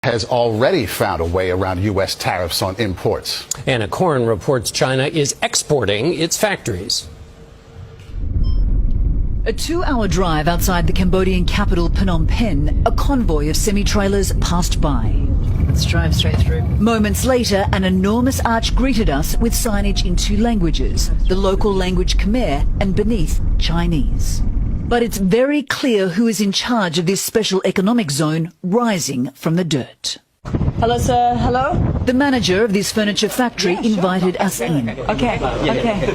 has already found a way around U.S. tariffs on imports. Anna Corn reports China is exporting its factories. A 2-hour drive outside the Cambodian capital Phnom Penh, a convoy of semi-trailers passed by. Let's drive straight through. Moments later, an enormous arch greeted us with signage in 2 languages, the local language Khmer and beneath Chinese. But it's very clear who is in charge of this special economic zone rising from the dirt. Hello, sir. Hello. The manager of this furniture factory invited us in. Okay.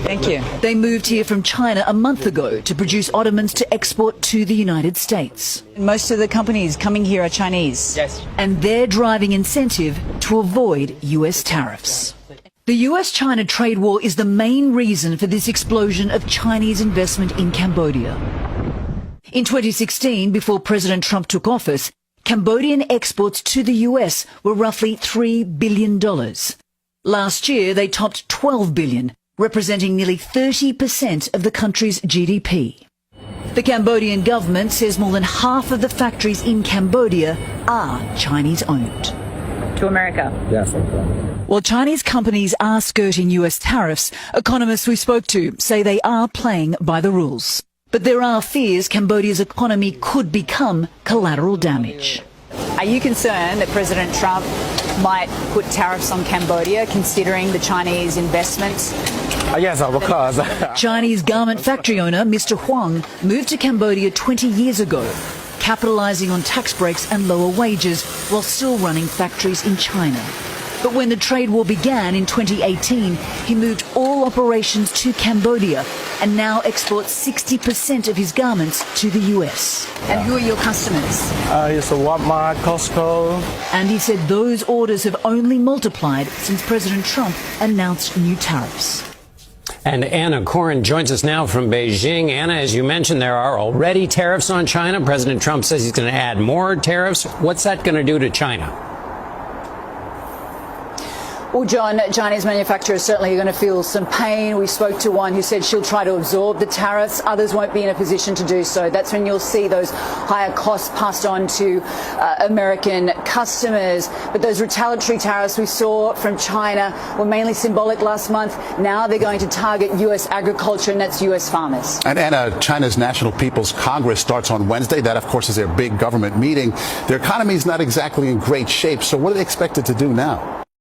Thank you. They moved here from China a month ago to produce ottomans to export to the United States. Most of the companies coming here are Chinese. Yes. And their driving incentive to avoid US tariffs. The US-China trade war is the main reason for this explosion of Chinese investment in Cambodia. In 2016, before President Trump took office, Cambodian exports to the US were roughly $3 billion. Last year, they topped $12 billion, representing nearly 30% of the country's GDP. The Cambodian government says more than half of the factories in Cambodia are Chinese-owned. To America. Yes. While Chinese companies are skirting US tariffs, economists we spoke to say they are playing by the rules. But there are fears Cambodia's economy could become collateral damage. Are you concerned that President Trump might put tariffs on Cambodia, considering the Chinese investments? Yes, of course. Chinese garment factory owner Mr. Huang moved to Cambodia 20 years ago, capitalising on tax breaks and lower wages while still running factories in China. But when the trade war began in 2018, he moved all operations to Cambodia and now exports 60% of his garments to the US. And who are your customers? It's Walmart, Costco. And he said those orders have only multiplied since President Trump announced new tariffs. And Anna Corn joins us now from Beijing. Anna, as you mentioned, there are already tariffs on China. President Trump says he's going to add more tariffs. What's that going to do to China? Well, John, Chinese manufacturers certainly are going to feel some pain. We spoke to one who said she'll try to absorb the tariffs. Others won't be in a position to do so. That's when you'll see those higher costs passed on to American customers. But those retaliatory tariffs we saw from China were mainly symbolic last month. Now they're going to target U.S. agriculture, and that's U.S. farmers. And Anna, China's National People's Congress starts on Wednesday. That, of course, is their big government meeting. Their economy is not exactly in great shape. So what are they expected to do now?